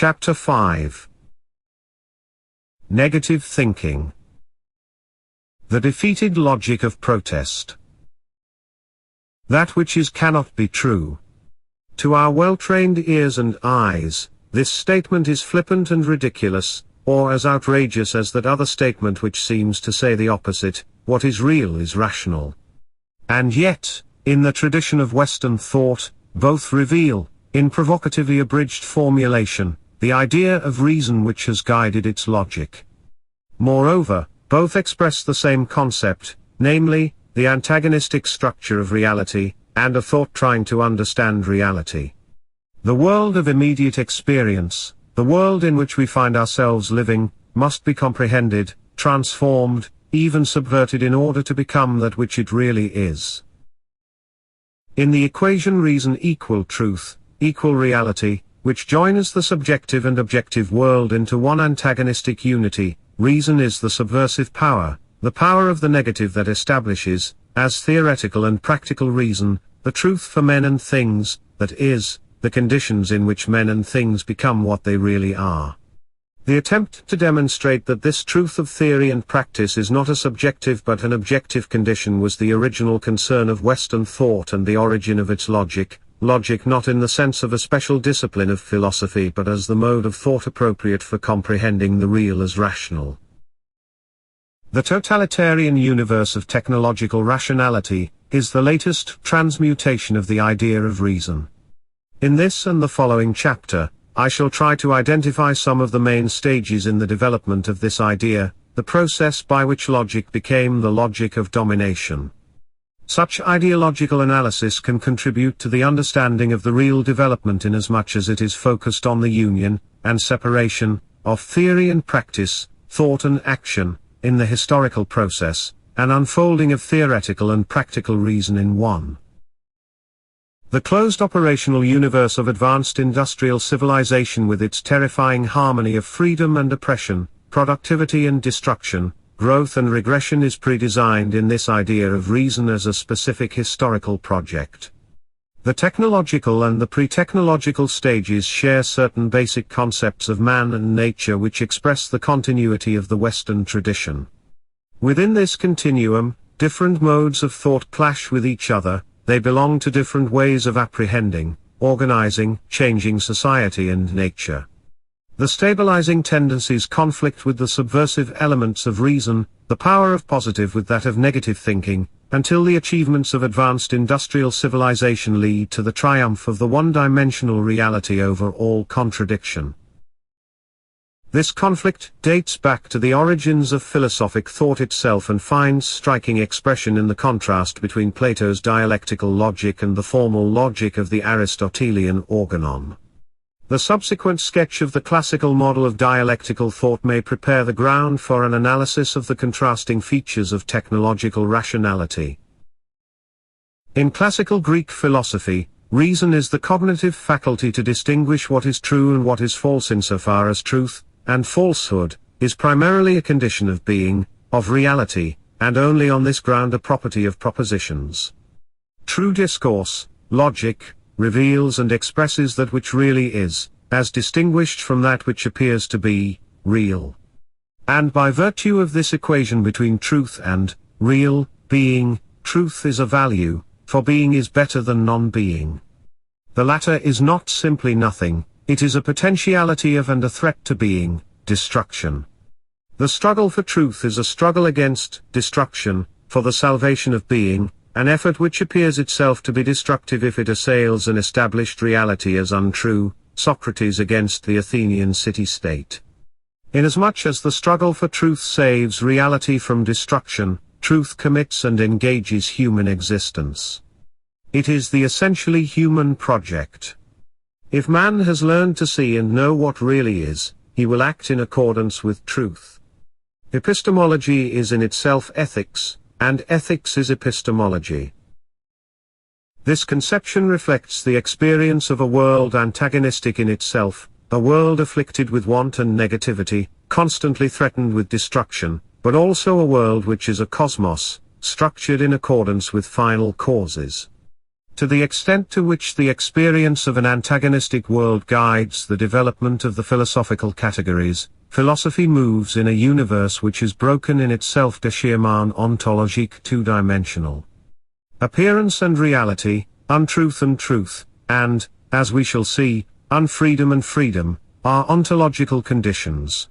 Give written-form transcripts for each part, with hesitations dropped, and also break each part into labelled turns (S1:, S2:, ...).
S1: Chapter 5. Negative Thinking. The defeated logic of protest. That which is cannot be true. To our well-trained ears and eyes, this statement is flippant and ridiculous, or as outrageous as that other statement which seems to say the opposite: what is real is rational. And yet, in the tradition of Western thought, both reveal, in provocatively abridged formulation, the idea of reason which has guided its logic. Moreover, both express the same concept, namely, the antagonistic structure of reality, and of thought trying to understand reality. The world of immediate experience, the world in which we find ourselves living, must be comprehended, transformed, even subverted in order to become that which it really is. In the equation reason equal truth, equal reality, which joins the subjective and objective world into one antagonistic unity, reason is the subversive power, the power of the negative that establishes, as theoretical and practical reason, the truth for men and things, that is, the conditions in which men and things become what they really are. The attempt to demonstrate that this truth of theory and practice is not a subjective but an objective condition was the original concern of Western thought and the origin of its logic, logic not in the sense of a special discipline of philosophy but as the mode of thought appropriate for comprehending the real as rational. The totalitarian universe of technological rationality is the latest transmutation of the idea of reason. In this and the following chapter, I shall try to identify some of the main stages in the development of this idea, the process by which logic became the logic of domination. Such ideological analysis can contribute to the understanding of the real development inasmuch as it is focused on the union, and separation, of theory and practice, thought and action, in the historical process, an unfolding of theoretical and practical reason in one. The closed operational universe of advanced industrial civilization with its terrifying harmony of freedom and oppression, productivity and destruction, growth and regression is pre-designed in this idea of reason as a specific historical project. The technological and the pre-technological stages share certain basic concepts of man and nature which express the continuity of the Western tradition. Within this continuum, different modes of thought clash with each other. They belong to different ways of apprehending, organizing, changing society and nature. The stabilizing tendencies conflict with the subversive elements of reason, the power of positive with that of negative thinking, until the achievements of advanced industrial civilization lead to the triumph of the one-dimensional reality over all contradiction. This conflict dates back to the origins of philosophic thought itself and finds striking expression in the contrast between Plato's dialectical logic and the formal logic of the Aristotelian organon. The subsequent sketch of the classical model of dialectical thought may prepare the ground for an analysis of the contrasting features of technological rationality. In classical Greek philosophy, reason is the cognitive faculty to distinguish what is true and what is false insofar as truth, and falsehood, is primarily a condition of being, of reality, and only on this ground a property of propositions. True discourse, logic, reveals and expresses that which really is, as distinguished from that which appears to be, real. And by virtue of this equation between truth and real being, truth is a value, for being is better than non-being. The latter is not simply nothing, it is a potentiality of and a threat to being, destruction. The struggle for truth is a struggle against destruction, for the salvation of being, an effort which appears itself to be destructive if it assails an established reality as untrue, Socrates against the Athenian city-state. Inasmuch as the struggle for truth saves reality from destruction, truth commits and engages human existence. It is the essentially human project. If man has learned to see and know what really is, he will act in accordance with truth. Epistemology is in itself ethics, and ethics is epistemology. This conception reflects the experience of a world antagonistic in itself, a world afflicted with want and negativity, constantly threatened with destruction, but also a world which is a cosmos, structured in accordance with final causes. To the extent to which the experience of an antagonistic world guides the development of the philosophical categories, philosophy moves in a universe which is broken in itself déchirement ontologique two-dimensional. Appearance and reality, untruth and truth, and, as we shall see, unfreedom and freedom, are ontological conditions.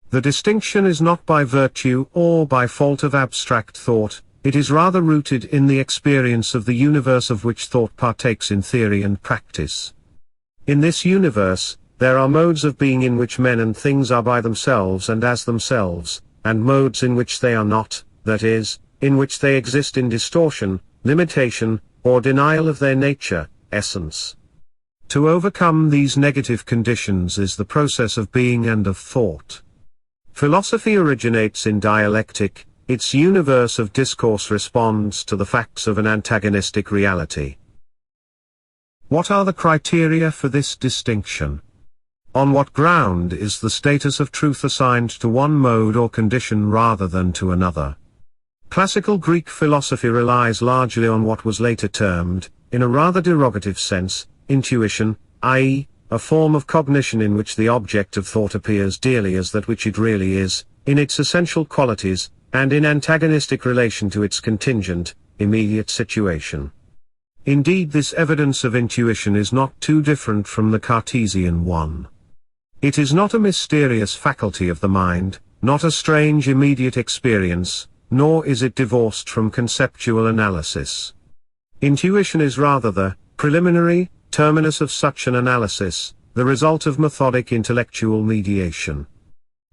S1: The distinction is not by virtue or by fault of abstract thought, it is rather rooted in the experience of the universe of which thought partakes in theory and practice. In this universe, there are modes of being in which men and things are by themselves and as themselves, and modes in which they are not, that is, in which they exist in distortion, limitation, or denial of their nature, essence. To overcome these negative conditions is the process of being and of thought. Philosophy originates in dialectic, its universe of discourse responds to the facts of an antagonistic reality. What are the criteria for this distinction? On what ground is the status of truth assigned to one mode or condition rather than to another? Classical Greek philosophy relies largely on what was later termed, in a rather derogative sense, intuition, i.e., a form of cognition in which the object of thought appears dearly as that which it really is, in its essential qualities, and in antagonistic relation to its contingent, immediate situation. Indeed, this evidence of intuition is not too different from the Cartesian one. It is not a mysterious faculty of the mind, not a strange immediate experience, nor is it divorced from conceptual analysis. Intuition is rather the preliminary terminus of such an analysis, the result of methodic intellectual mediation.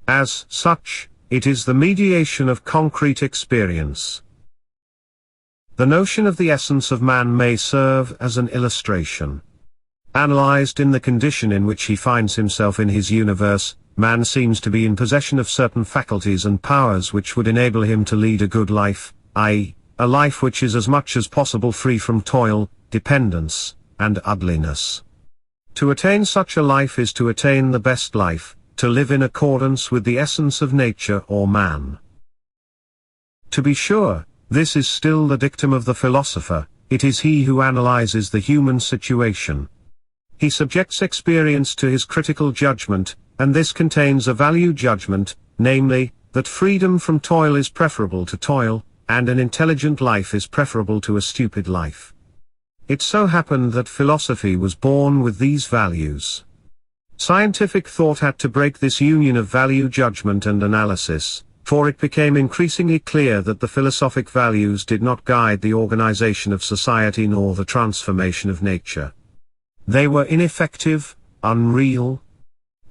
S1: As such, it is the mediation of concrete experience. The notion of the essence of man may serve as an illustration. Analyzed in the condition in which he finds himself in his universe, man seems to be in possession of certain faculties and powers which would enable him to lead a good life, i.e., a life which is as much as possible free from toil, dependence, and ugliness. To attain such a life is to attain the best life, to live in accordance with the essence of nature or man. To be sure, this is still the dictum of the philosopher, it is he who analyzes the human situation. He subjects experience to his critical judgment, and this contains a value judgment, namely, that freedom from toil is preferable to toil, and an intelligent life is preferable to a stupid life. It so happened that philosophy was born with these values. Scientific thought had to break this union of value judgment and analysis, for it became increasingly clear that the philosophic values did not guide the organization of society nor the transformation of nature. They were ineffective, unreal.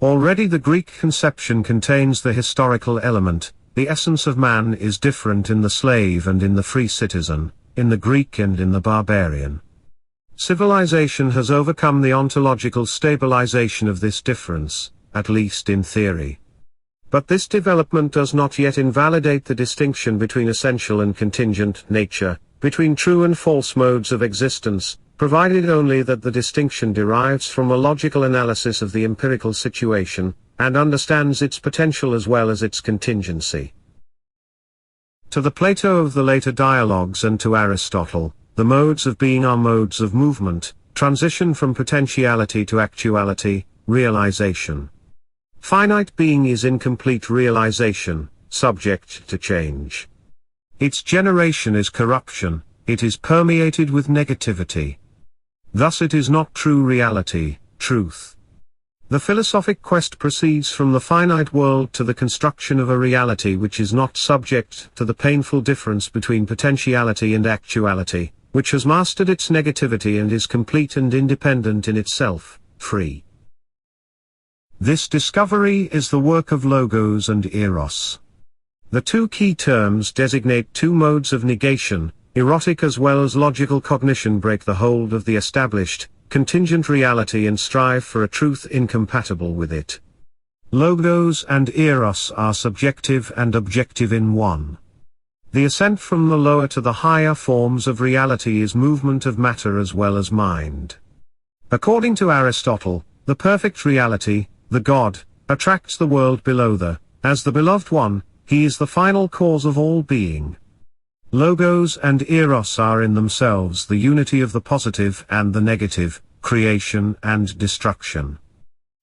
S1: Already the Greek conception contains the historical element, the essence of man is different in the slave and in the free citizen, in the Greek and in the barbarian. Civilization has overcome the ontological stabilization of this difference, at least in theory. But this development does not yet invalidate the distinction between essential and contingent nature, between true and false modes of existence, provided only that the distinction derives from a logical analysis of the empirical situation, and understands its potential as well as its contingency. To the Plato of the later dialogues and to Aristotle, the modes of being are modes of movement, transition from potentiality to actuality, realization. Finite being is incomplete realization, subject to change. Its generation is corruption, it is permeated with negativity. Thus it is not true reality, truth. The philosophic quest proceeds from the finite world to the construction of a reality which is not subject to the painful difference between potentiality and actuality, which has mastered its negativity and is complete and independent in itself, free. This discovery is the work of logos and eros. The two key terms designate two modes of negation, erotic as well as logical cognition break the hold of the established, contingent reality and strive for a truth incompatible with it. Logos and eros are subjective and objective in one. The ascent from the lower to the higher forms of reality is movement of matter as well as mind. According to Aristotle, the perfect reality, the God, attracts the world below as the beloved one, he is the final cause of all being. Logos and eros are in themselves the unity of the positive and the negative, creation and destruction.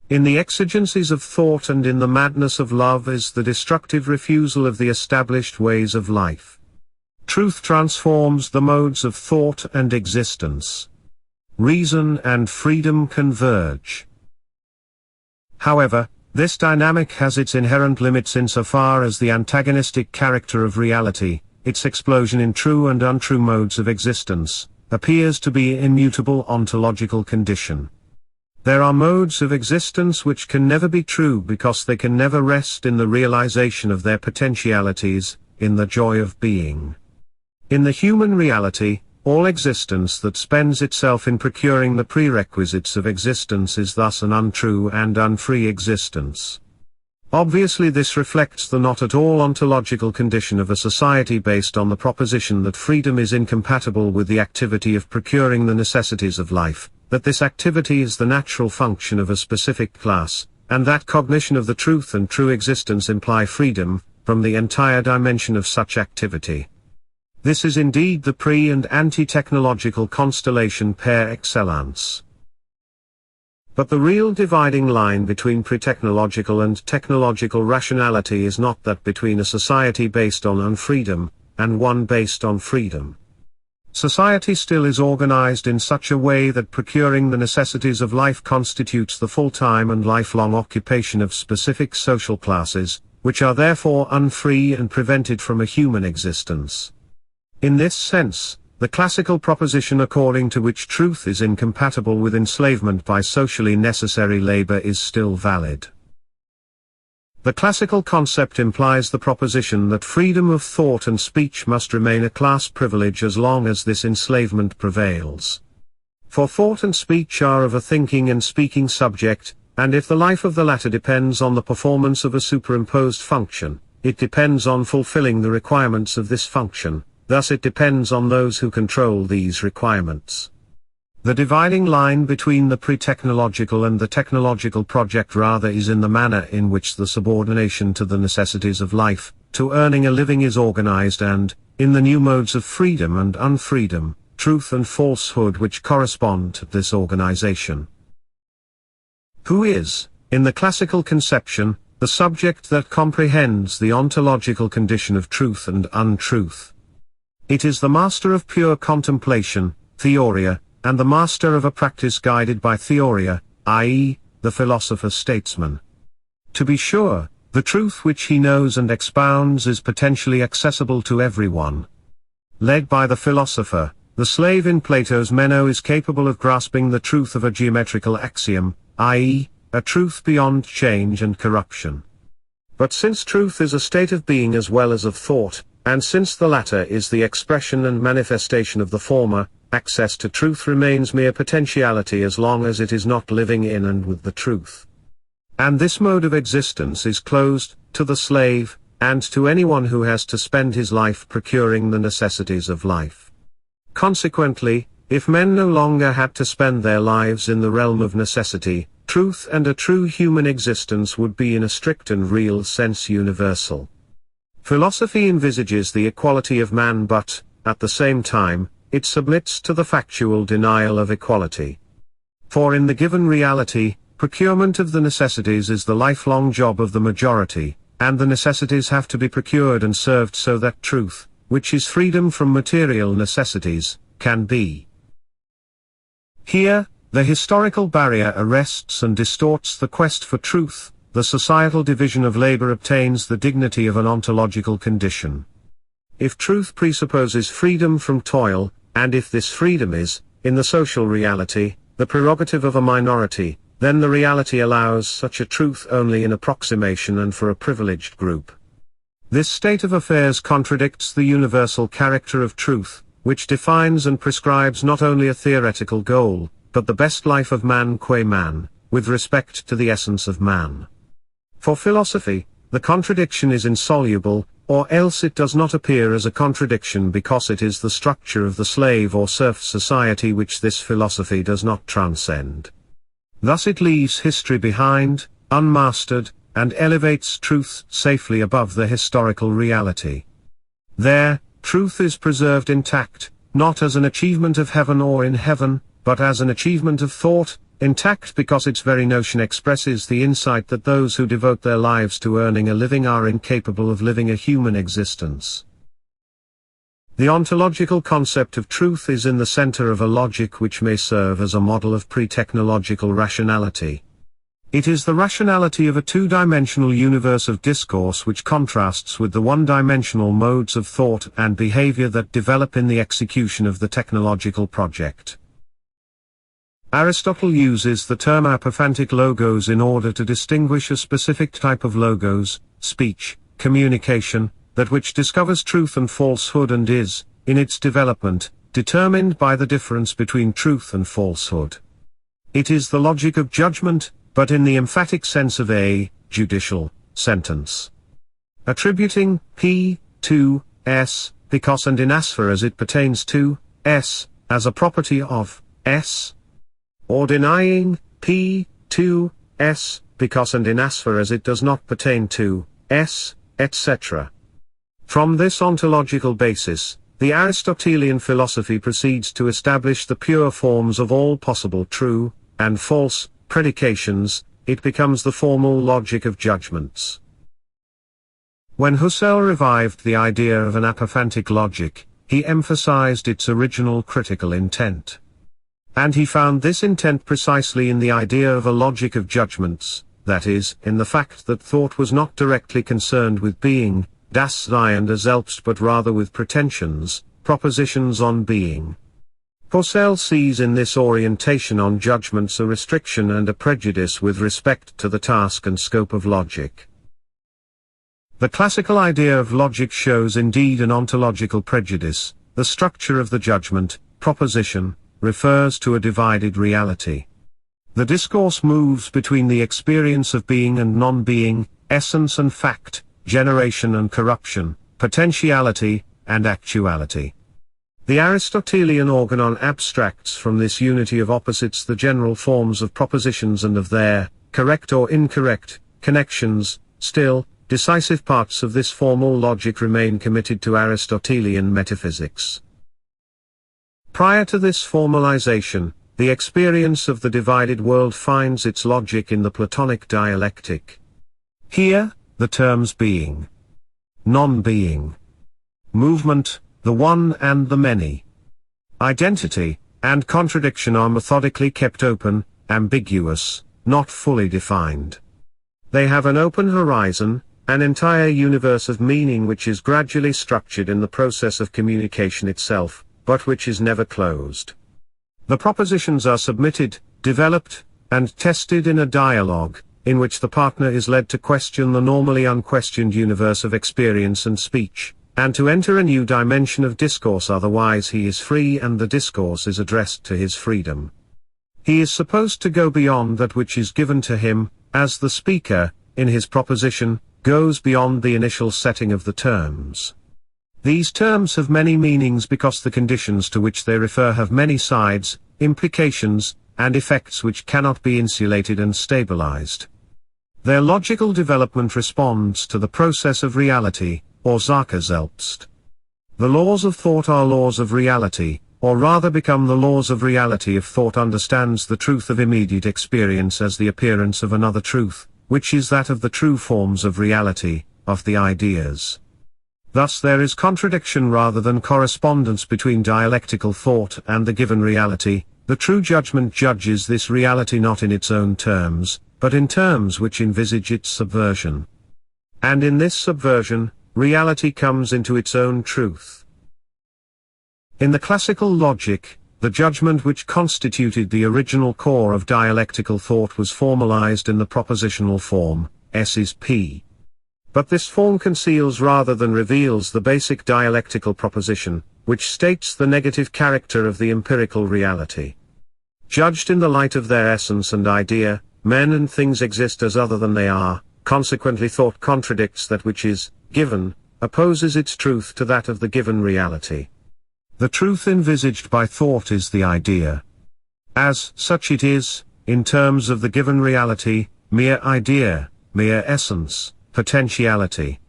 S1: In the exigencies of thought and in the madness of love is the destructive refusal of the established ways of life. Truth transforms the modes of thought and existence. Reason and freedom converge. However, this dynamic has its inherent limits insofar as the antagonistic character of reality, its explosion in true and untrue modes of existence, appears to be an immutable ontological condition. There are modes of existence which can never be true because they can never rest in the realization of their potentialities, in the joy of being. In the human reality, all existence that spends itself in procuring the prerequisites of existence is thus an untrue and unfree existence. Obviously this reflects the not at all ontological condition of a society based on the proposition that freedom is incompatible with the activity of procuring the necessities of life, that this activity is the natural function of a specific class, and that cognition of the truth and true existence imply freedom, from the entire dimension of such activity. This is indeed the pre- and anti-technological constellation par excellence. But the real dividing line between pre-technological and technological rationality is not that between a society based on unfreedom, and one based on freedom. Society still is organized in such a way that procuring the necessities of life constitutes the full-time and lifelong occupation of specific social classes, which are therefore unfree and prevented from a human existence. In this sense, the classical proposition according to which truth is incompatible with enslavement by socially necessary labor is still valid. The classical concept implies the proposition that freedom of thought and speech must remain a class privilege as long as this enslavement prevails. For thought and speech are of a thinking and speaking subject, and if the life of the latter depends on the performance of a superimposed function, it depends on fulfilling the requirements of this function. Thus it depends on those who control these requirements. The dividing line between the pre-technological and the technological project rather is in the manner in which the subordination to the necessities of life, to earning a living is organized and, in the new modes of freedom and unfreedom, truth and falsehood which correspond to this organization. Who is, in the classical conception, the subject that comprehends the ontological condition of truth and untruth? It is the master of pure contemplation, theoria, and the master of a practice guided by theoria, i.e., the philosopher-statesman. To be sure, the truth which he knows and expounds is potentially accessible to everyone. Led by the philosopher, the slave in Plato's Meno is capable of grasping the truth of a geometrical axiom, i.e., a truth beyond change and corruption. But since truth is a state of being as well as of thought, and since the latter is the expression and manifestation of the former, access to truth remains mere potentiality as long as it is not living in and with the truth. And this mode of existence is closed, to the slave, and to anyone who has to spend his life procuring the necessities of life. Consequently, if men no longer had to spend their lives in the realm of necessity, truth and a true human existence would be in a strict and real sense universal. Philosophy envisages the equality of man but, at the same time, it submits to the factual denial of equality. For in the given reality, procurement of the necessities is the lifelong job of the majority, and the necessities have to be procured and served so that truth, which is freedom from material necessities, can be. Here, the historical barrier arrests and distorts the quest for truth. The societal division of labor obtains the dignity of an ontological condition. If truth presupposes freedom from toil, and if this freedom is, in the social reality, the prerogative of a minority, then the reality allows such a truth only in approximation and for a privileged group. This state of affairs contradicts the universal character of truth, which defines and prescribes not only a theoretical goal, but the best life of man qua man, with respect to the essence of man. For philosophy, the contradiction is insoluble, or else it does not appear as a contradiction because it is the structure of the slave or serf society which this philosophy does not transcend. Thus it leaves history behind, unmastered, and elevates truth safely above the historical reality. There, truth is preserved intact, not as an achievement of heaven or in heaven, but as an achievement of thought, intact because its very notion expresses the insight that those who devote their lives to earning a living are incapable of living a human existence. The ontological concept of truth is in the center of a logic which may serve as a model of pre-technological rationality. It is the rationality of a two-dimensional universe of discourse which contrasts with the one-dimensional modes of thought and behavior that develop in the execution of the technological project. Aristotle uses the term apophantic logos in order to distinguish a specific type of logos, speech, communication, that which discovers truth and falsehood and is, in its development, determined by the difference between truth and falsehood. It is the logic of judgment, but in the emphatic sense of a judicial sentence. Attributing p to s, because and in as far as it pertains to s, as a property of s. Or denying p to s, because and in as far as it does not pertain to s, etc. From this ontological basis, the Aristotelian philosophy proceeds to establish the pure forms of all possible true and false predications. It becomes the formal logic of judgments. When Husserl revived the idea of an apophantic logic, he emphasized its original critical intent. And he found this intent precisely in the idea of a logic of judgments, that is, in the fact that thought was not directly concerned with being, das Sein und Selbst, but rather with pretensions, propositions on being. Husserl sees in this orientation on judgments a restriction and a prejudice with respect to the task and scope of logic. The classical idea of logic shows indeed an ontological prejudice. The structure of the judgment, proposition, refers to a divided reality. The discourse moves between the experience of being and non-being, essence and fact, generation and corruption, potentiality, and actuality. The Aristotelian organon abstracts from this unity of opposites the general forms of propositions and of their, correct or incorrect, connections. Still, decisive parts of this formal logic remain committed to Aristotelian metaphysics. Prior to this formalization, the experience of the divided world finds its logic in the Platonic dialectic. Here, the terms being, non-being, movement, the one and the many, identity, and contradiction are methodically kept open, ambiguous, not fully defined. They have an open horizon, an entire universe of meaning which is gradually structured in the process of communication itself, but which is never closed. The propositions are submitted, developed, and tested in a dialogue, in which the partner is led to question the normally unquestioned universe of experience and speech, and to enter a new dimension of discourse, otherwise he is free and the discourse is addressed to his freedom. He is supposed to go beyond that which is given to him, as the speaker, in his proposition, goes beyond the initial setting of the terms. These terms have many meanings because the conditions to which they refer have many sides, implications, and effects which cannot be insulated and stabilized. Their logical development responds to the process of reality, or Sache selbst. The laws of thought are laws of reality, or rather become the laws of reality if thought understands the truth of immediate experience as the appearance of another truth, which is that of the true forms of reality, of the ideas. Thus there is contradiction rather than correspondence between dialectical thought and the given reality. The true judgment judges this reality not in its own terms, but in terms which envisage its subversion. And in this subversion, reality comes into its own truth. In the classical logic, the judgment which constituted the original core of dialectical thought was formalized in the propositional form, S is P. But this form conceals rather than reveals the basic dialectical proposition, which states the negative character of the empirical reality. Judged in the light of their essence and idea, men and things exist as other than they are, consequently thought contradicts that which is given, opposes its truth to that of the given reality. The truth envisaged by thought is the idea. As such it is, in terms of the given reality, mere idea, mere essence, potentiality.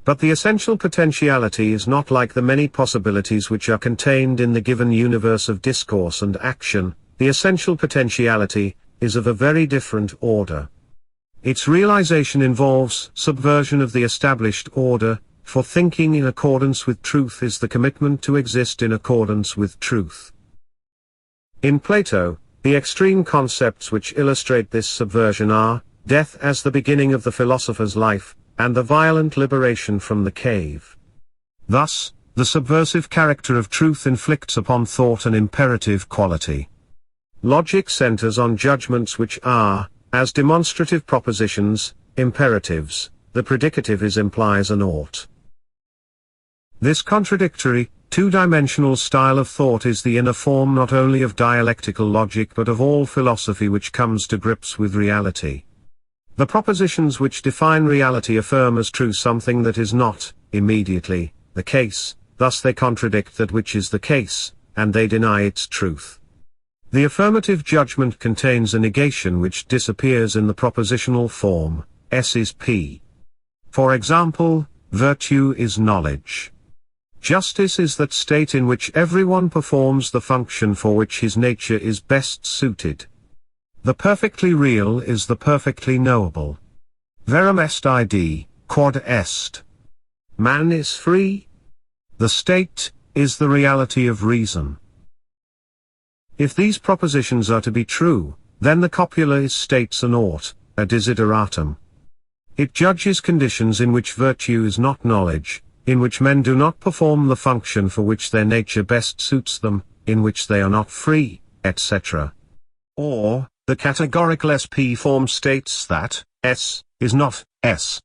S1: But the essential potentiality is not like the many possibilities which are contained in the given universe of discourse and action. The essential potentiality is of a very different order. Its realization involves subversion of the established order, for thinking in accordance with truth is the commitment to exist in accordance with truth. In Plato, the extreme concepts which illustrate this subversion are, death as the beginning of the philosopher's life, and the violent liberation from the cave. Thus, the subversive character of truth inflicts upon thought an imperative quality. Logic centers on judgments which are, as demonstrative propositions, imperatives. The predicative is implies an ought. This contradictory, two-dimensional style of thought is the inner form not only of dialectical logic but of all philosophy which comes to grips with reality. The propositions which define reality affirm as true something that is not, immediately, the case, thus they contradict that which is the case, and they deny its truth. The affirmative judgment contains a negation which disappears in the propositional form, S is P. For example, virtue is knowledge. Justice is that state in which everyone performs the function for which his nature is best suited. The perfectly real is the perfectly knowable. Verum est id, quod est. Man is free. The state is the reality of reason. If these propositions are to be true, then the copula is states an ought, a desideratum. It judges conditions in which virtue is not knowledge, in which men do not perform the function for which their nature best suits them, in which they are not free, etc. Or, the categorical SP form states that, S, is not, S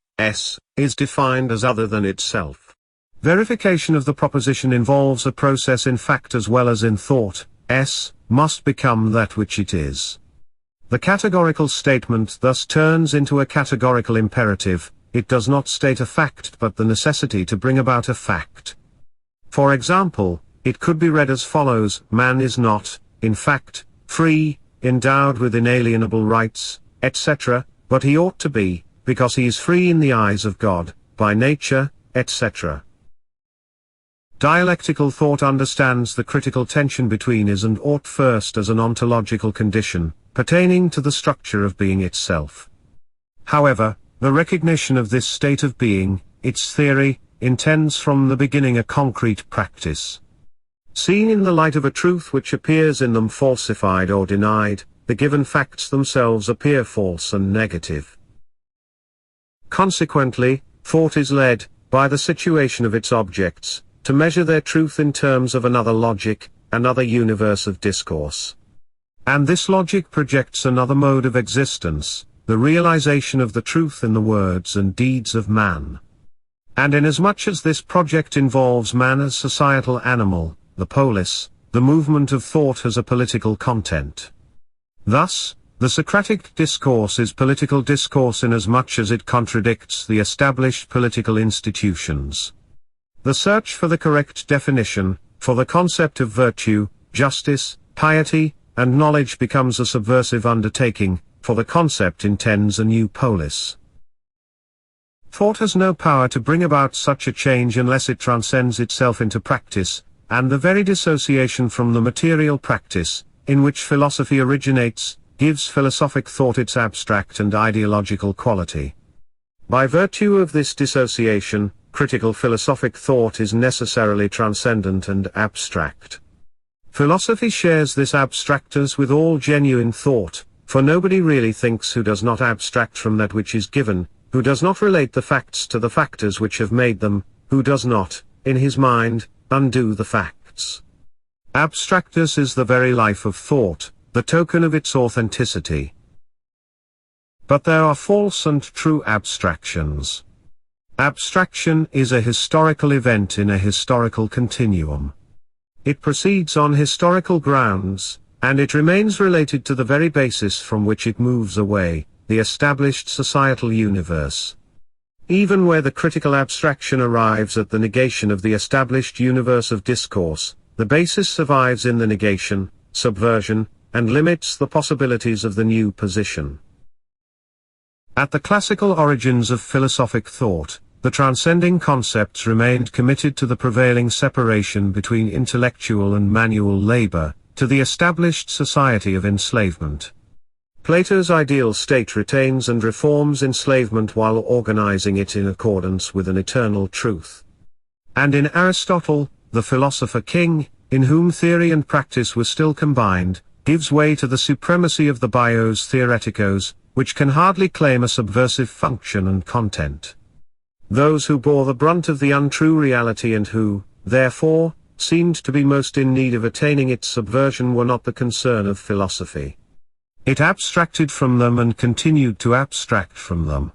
S1: is defined as other than itself. Verification of the proposition involves a process in fact as well as in thought. S, must become that which it is. The categorical statement thus turns into a categorical imperative. It does not state a fact but the necessity to bring about a fact. For example, it could be read as follows: man is not, in fact, free, endowed with inalienable rights, etc., but he ought to be, because he is free in the eyes of God, by nature, etc. Dialectical thought understands the critical tension between is and ought first as an ontological condition, pertaining to the structure of being itself. However, the recognition of this state of being, its theory, intends from the beginning a concrete practice. Seen in the light of a truth which appears in them falsified or denied, the given facts themselves appear false and negative. Consequently, thought is led, by the situation of its objects, to measure their truth in terms of another logic, another universe of discourse. And this logic projects another mode of existence, the realization of the truth in the words and deeds of man. And inasmuch as this project involves man as societal animal, the polis, the movement of thought has a political content. Thus, the Socratic discourse is political discourse inasmuch as it contradicts the established political institutions. The search for the correct definition, for the concept of virtue, justice, piety, and knowledge becomes a subversive undertaking, for the concept intends a new polis. Thought has no power to bring about such a change unless it transcends itself into practice, and the very dissociation from the material practice, in which philosophy originates, gives philosophic thought its abstract and ideological quality. By virtue of this dissociation, critical philosophic thought is necessarily transcendent and abstract. Philosophy shares this abstractness with all genuine thought, for nobody really thinks who does not abstract from that which is given, who does not relate the facts to the factors which have made them, who does not, in his mind, undo the facts. Abstractness is the very life of thought, the token of its authenticity. But there are false and true abstractions. Abstraction is a historical event in a historical continuum. It proceeds on historical grounds, and it remains related to the very basis from which it moves away, the established societal universe. Even where the critical abstraction arrives at the negation of the established universe of discourse, the basis survives in the negation, subversion, and limits the possibilities of the new position. At the classical origins of philosophic thought, the transcending concepts remained committed to the prevailing separation between intellectual and manual labor, to the established society of enslavement. Plato's ideal state retains and reforms enslavement while organizing it in accordance with an eternal truth. And in Aristotle, the philosopher king, in whom theory and practice were still combined, gives way to the supremacy of the bios theoreticos, which can hardly claim a subversive function and content. Those who bore the brunt of the untrue reality and who, therefore, seemed to be most in need of attaining its subversion were not the concern of philosophy. It abstracted from them and continued to abstract from them.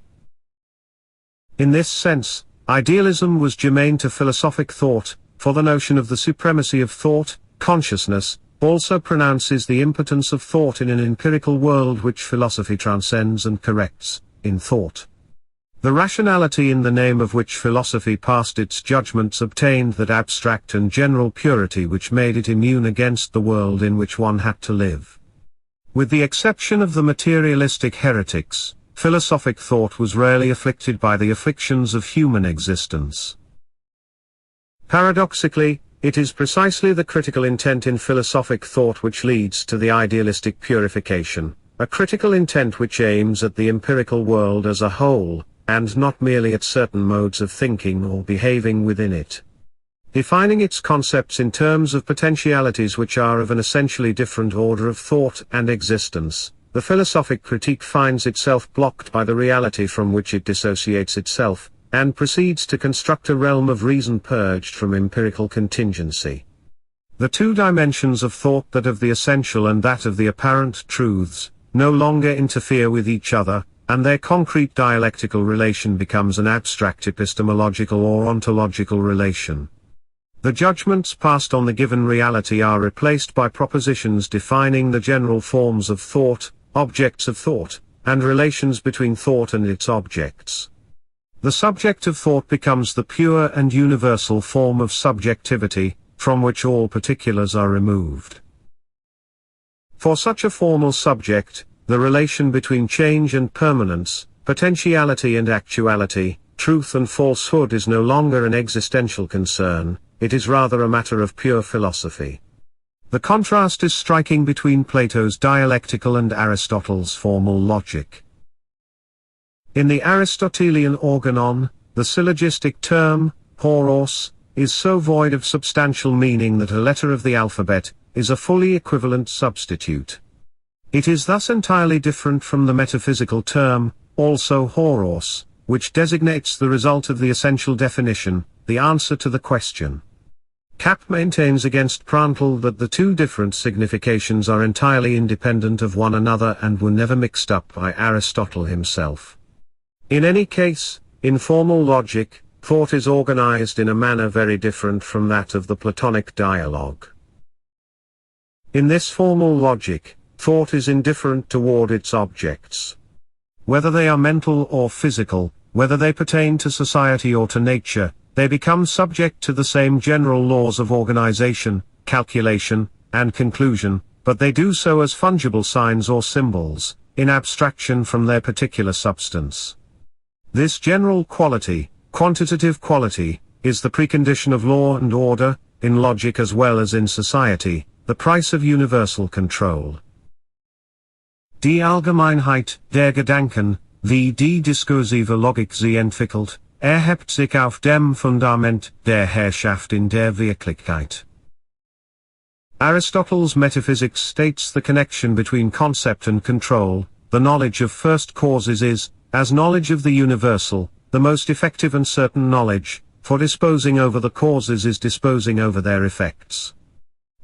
S1: In this sense, idealism was germane to philosophic thought, for the notion of the supremacy of thought, consciousness, also pronounces the impotence of thought in an empirical world which philosophy transcends and corrects, in thought. The rationality in the name of which philosophy passed its judgments obtained that abstract and general purity which made it immune against the world in which one had to live. With the exception of the materialistic heretics, philosophic thought was rarely afflicted by the afflictions of human existence. Paradoxically, it is precisely the critical intent in philosophic thought which leads to the idealistic purification, a critical intent which aims at the empirical world as a whole, and not merely at certain modes of thinking or behaving within it. Defining its concepts in terms of potentialities which are of an essentially different order of thought and existence, the philosophic critique finds itself blocked by the reality from which it dissociates itself, and proceeds to construct a realm of reason purged from empirical contingency. The two dimensions of thought, that of the essential and that of the apparent truths, no longer interfere with each other, and their concrete dialectical relation becomes an abstract epistemological or ontological relation. The judgments passed on the given reality are replaced by propositions defining the general forms of thought, objects of thought, and relations between thought and its objects. The subject of thought becomes the pure and universal form of subjectivity, from which all particulars are removed. For such a formal subject, the relation between change and permanence, potentiality and actuality, truth and falsehood is no longer an existential concern, it is rather a matter of pure philosophy. The contrast is striking between Plato's dialectical and Aristotle's formal logic. In the Aristotelian organon, the syllogistic term, horos, is so void of substantial meaning that a letter of the alphabet is a fully equivalent substitute. It is thus entirely different from the metaphysical term, also horos, which designates the result of the essential definition, the answer to the question. Kapp maintains against Prantl that the two different significations are entirely independent of one another and were never mixed up by Aristotle himself. In any case, in formal logic, thought is organized in a manner very different from that of the Platonic dialogue. In this formal logic, thought is indifferent toward its objects. Whether they are mental or physical, whether they pertain to society or to nature, they become subject to the same general laws of organization, calculation, and conclusion, but they do so as fungible signs or symbols, in abstraction from their particular substance. This general quality, quantitative quality, is the precondition of law and order, in logic as well as in society, the price of universal control. Die Allgemeinheit der Gedanken, wie die diskursive Logik sie entwickelt, erhebt sich auf dem Fundament der Herrschaft in der Wirklichkeit. Aristotle's metaphysics states the connection between concept and control. The knowledge of first causes is, as knowledge of the universal, the most effective and certain knowledge, for disposing over the causes is disposing over their effects.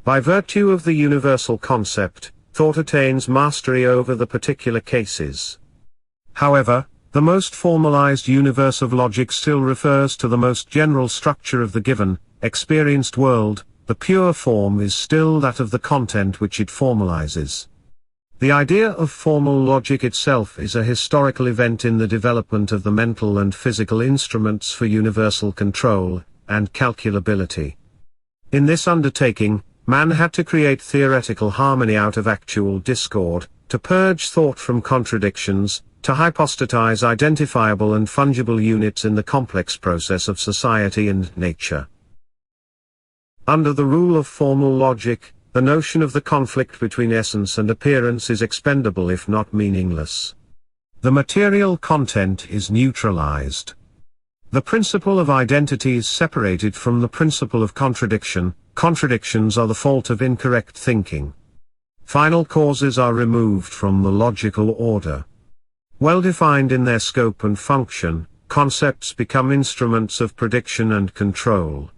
S1: By virtue of the universal concept, thought attains mastery over the particular cases. However, the most formalized universe of logic still refers to the most general structure of the given, experienced world. The pure form is still that of the content which it formalizes. The idea of formal logic itself is a historical event in the development of the mental and physical instruments for universal control and calculability. In this undertaking, man had to create theoretical harmony out of actual discord, to purge thought from contradictions, to hypostatize identifiable and fungible units in the complex process of society and nature. Under the rule of formal logic, the notion of the conflict between essence and appearance is expendable if not meaningless. The material content is neutralized. The principle of identity is separated from the principle of contradiction. Contradictions are the fault of incorrect thinking. Final causes are removed from the logical order. Well defined in their scope and function, concepts become instruments of prediction and control.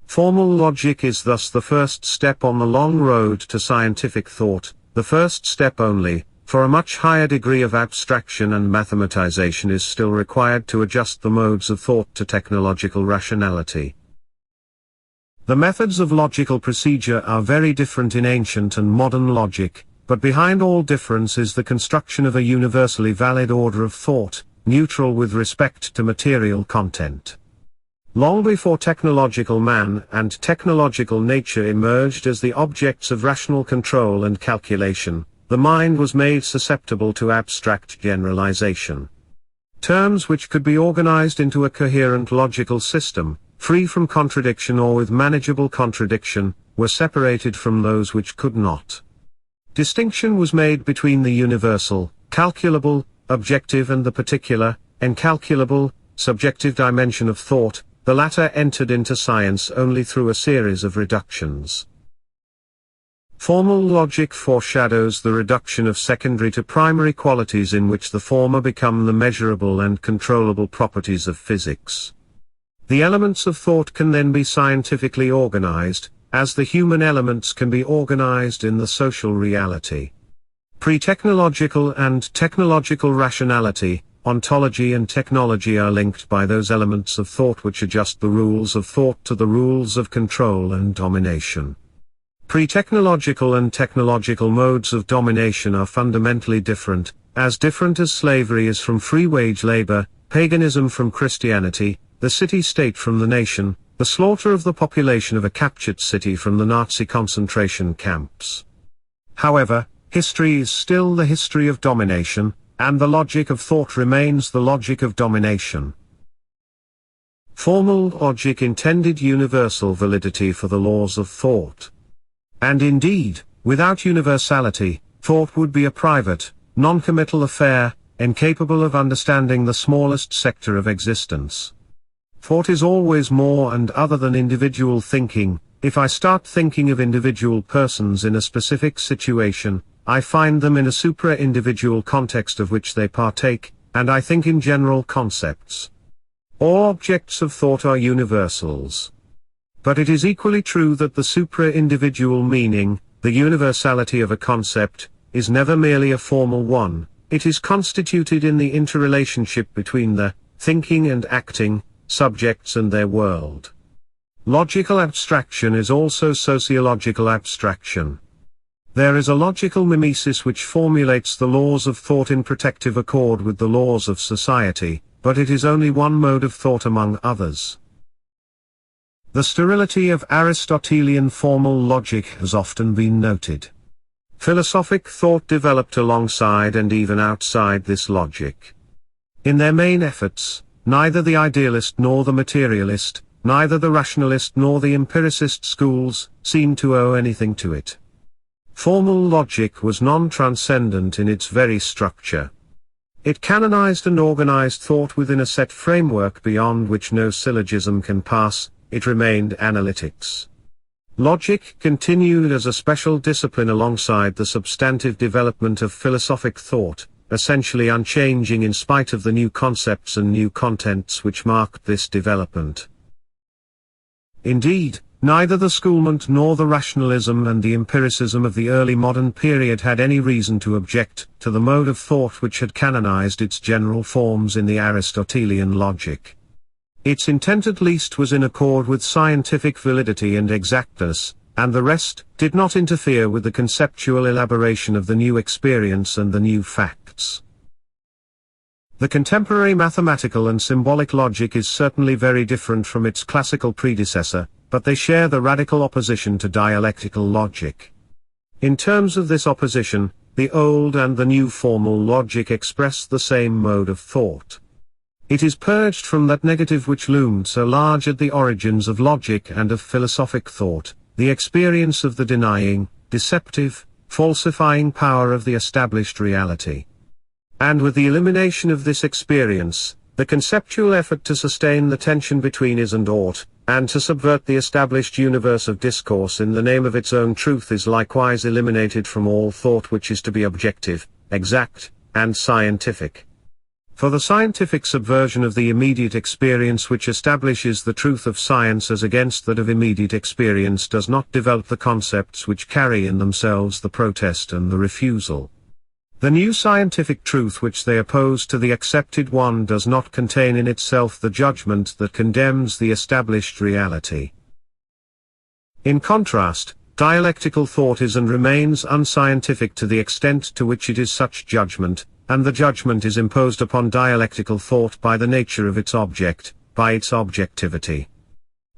S1: Formal logic is thus the first step on the long road to scientific thought, the first step only, for a much higher degree of abstraction and mathematization is still required to adjust the modes of thought to technological rationality. The methods of logical procedure are very different in ancient and modern logic, but behind all difference is the construction of a universally valid order of thought, neutral with respect to material content. Long before technological man and technological nature emerged as the objects of rational control and calculation, the mind was made susceptible to abstract generalization. Terms which could be organized into a coherent logical system, free from contradiction or with manageable contradiction, were separated from those which could not. Distinction was made between the universal, calculable, objective and the particular, incalculable, subjective dimension of thought. The latter entered into science only through a series of reductions. Formal logic foreshadows the reduction of secondary to primary qualities in which the former become the measurable and controllable properties of physics. The elements of thought can then be scientifically organized, as the human elements can be organized in the social reality. Pre-technological and technological rationality, ontology and technology are linked by those elements of thought which adjust the rules of thought to the rules of control and domination. Pre-technological and technological modes of domination are fundamentally different as slavery is from free wage labor, paganism from Christianity, the city-state from the nation, the slaughter of the population of a captured city from the Nazi concentration camps. However, history is still the history of domination, and the logic of thought remains the logic of domination. Formal logic intended universal validity for the laws of thought. And indeed, without universality, thought would be a private, non-committal affair, incapable of understanding the smallest sector of existence. Thought is always more and other than individual thinking. If I start thinking of individual persons in a specific situation, I find them in a supra-individual context of which they partake, and I think in general concepts. All objects of thought are universals. But it is equally true that the supra-individual meaning, the universality of a concept, is never merely a formal one. It is constituted in the interrelationship between the thinking and acting subjects and their world. Logical abstraction is also sociological abstraction. There is a logical mimesis which formulates the laws of thought in protective accord with the laws of society, but it is only one mode of thought among others. The sterility of Aristotelian formal logic has often been noted. Philosophic thought developed alongside and even outside this logic. In their main efforts, neither the idealist nor the materialist, neither the rationalist nor the empiricist schools, seem to owe anything to it. Formal logic was non-transcendent in its very structure. It canonized and organized thought within a set framework beyond which no syllogism can pass. It remained analytics. Logic continued as a special discipline alongside the substantive development of philosophic thought, essentially unchanging in spite of the new concepts and new contents which marked this development. Indeed, neither the schoolment nor the rationalism and the empiricism of the early modern period had any reason to object to the mode of thought which had canonized its general forms in the Aristotelian logic. Its intent at least was in accord with scientific validity and exactness, and the rest did not interfere with the conceptual elaboration of the new experience and the new facts. The contemporary mathematical and symbolic logic is certainly very different from its classical predecessor, but they share the radical opposition to dialectical logic. In terms of this opposition, the old and the new formal logic express the same mode of thought. It is purged from that negative which loomed so large at the origins of logic and of philosophic thought, the experience of the denying, deceptive, falsifying power of the established reality. And with the elimination of this experience, the conceptual effort to sustain the tension between is and ought, and to subvert the established universe of discourse in the name of its own truth is likewise eliminated from all thought which is to be objective, exact, and scientific. For the scientific subversion of the immediate experience which establishes the truth of science as against that of immediate experience does not develop the concepts which carry in themselves the protest and the refusal. The new scientific truth which they oppose to the accepted one does not contain in itself the judgment that condemns the established reality. In contrast, dialectical thought is and remains unscientific to the extent to which it is such judgment, and the judgment is imposed upon dialectical thought by the nature of its object, by its objectivity.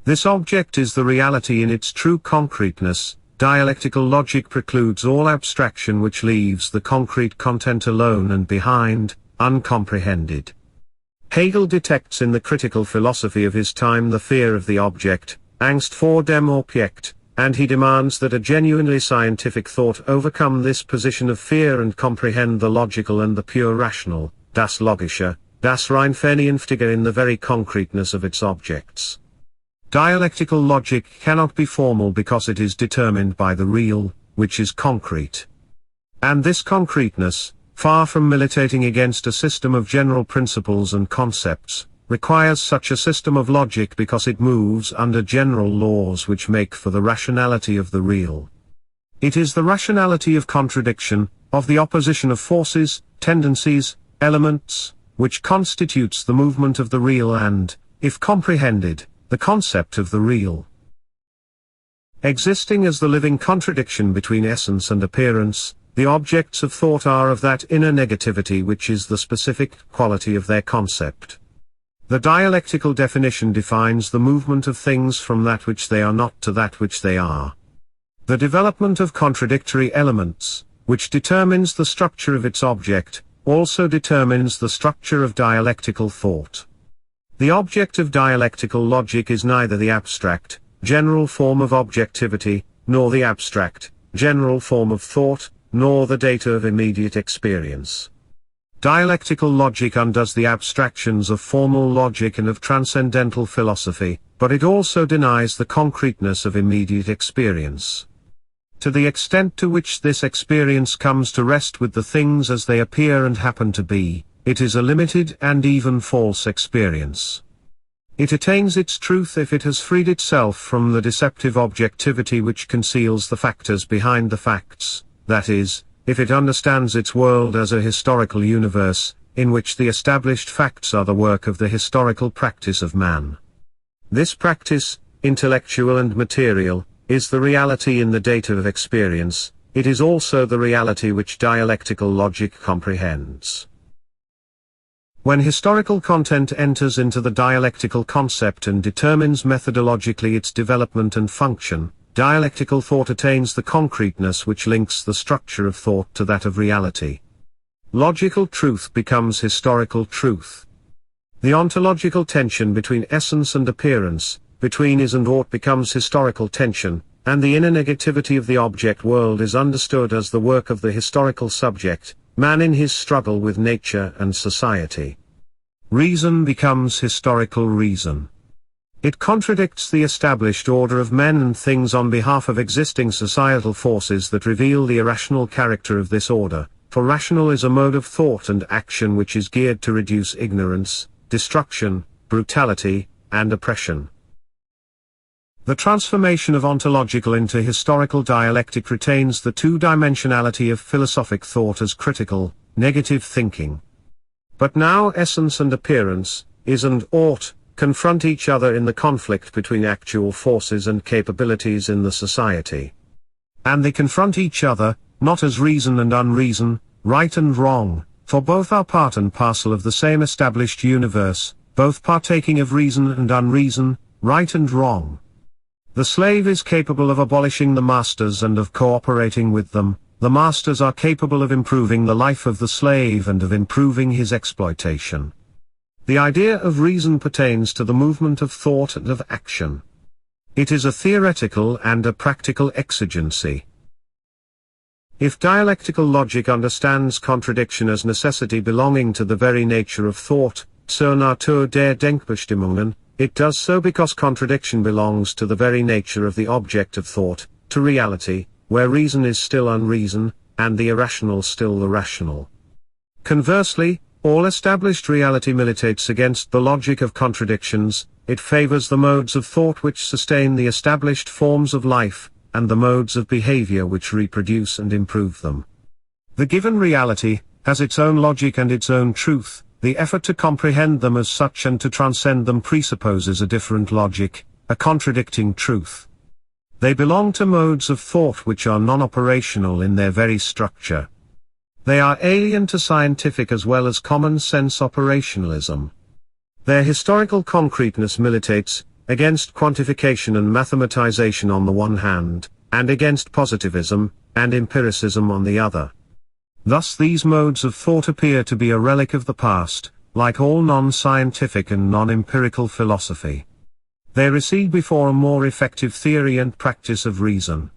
S1: This object is the reality in its true concreteness. Dialectical logic precludes all abstraction which leaves the concrete content alone and behind, uncomprehended. Hegel detects in the critical philosophy of his time the fear of the object, Angst vor dem Objekt, and he demands that a genuinely scientific thought overcome this position of fear and comprehend the logical and the pure rational, das Logische, das rein Vernünftige in the very concreteness of its objects. Dialectical logic cannot be formal because it is determined by the real, which is concrete. And this concreteness, far from militating against a system of general principles and concepts, requires such a system of logic because it moves under general laws which make for the rationality of the real. It is the rationality of contradiction, of the opposition of forces, tendencies, elements, which constitutes the movement of the real and, if comprehended, the concept of the real. Existing as the living contradiction between essence and appearance, the objects of thought are of that inner negativity which is the specific quality of their concept. The dialectical definition defines the movement of things from that which they are not to that which they are. The development of contradictory elements, which determines the structure of its object, also determines the structure of dialectical thought. The object of dialectical logic is neither the abstract, general form of objectivity, nor the abstract, general form of thought, nor the data of immediate experience. Dialectical logic undoes the abstractions of formal logic and of transcendental philosophy, but it also denies the concreteness of immediate experience. To the extent to which this experience comes to rest with the things as they appear and happen to be, it is a limited and even false experience. It attains its truth if it has freed itself from the deceptive objectivity which conceals the factors behind the facts, that is, if it understands its world as a historical universe, in which the established facts are the work of the historical practice of man. This practice, intellectual and material, is the reality in the data of experience, it is also the reality which dialectical logic comprehends. When historical content enters into the dialectical concept and determines methodologically its development and function, dialectical thought attains the concreteness which links the structure of thought to that of reality. Logical truth becomes historical truth. The ontological tension between essence and appearance, between is and ought becomes historical tension, and the inner negativity of the object world is understood as the work of the historical subject, man in his struggle with nature and society. Reason becomes historical reason. It contradicts the established order of men and things on behalf of existing societal forces that reveal the irrational character of this order, for rational is a mode of thought and action which is geared to reduce ignorance, destruction, brutality, and oppression. The transformation of ontological into historical dialectic retains the two-dimensionality of philosophic thought as critical, negative thinking. But now essence and appearance, is and ought, confront each other in the conflict between actual forces and capabilities in the society. And they confront each other, not as reason and unreason, right and wrong, for both are part and parcel of the same established universe, both partaking of reason and unreason, right and wrong. The slave is capable of abolishing the masters and of cooperating with them, the masters are capable of improving the life of the slave and of improving his exploitation. The idea of reason pertains to the movement of thought and of action. It is a theoretical and a practical exigency. If dialectical logic understands contradiction as necessity belonging to the very nature of thought, zur Natur der Denkbestimmungen, it does so because contradiction belongs to the very nature of the object of thought, to reality, where reason is still unreason, and the irrational still the rational. Conversely, all established reality militates against the logic of contradictions. It favors the modes of thought which sustain the established forms of life, and the modes of behavior which reproduce and improve them. The given reality has its own logic and its own truth. The effort to comprehend them as such and to transcend them presupposes a different logic, a contradicting truth. They belong to modes of thought which are non-operational in their very structure. They are alien to scientific as well as common sense operationalism. Their historical concreteness militates against quantification and mathematization on the one hand, and against positivism and empiricism on the other. Thus these modes of thought appear to be a relic of the past, like all non-scientific and non-empirical philosophy. They recede before a more effective theory and practice of reason.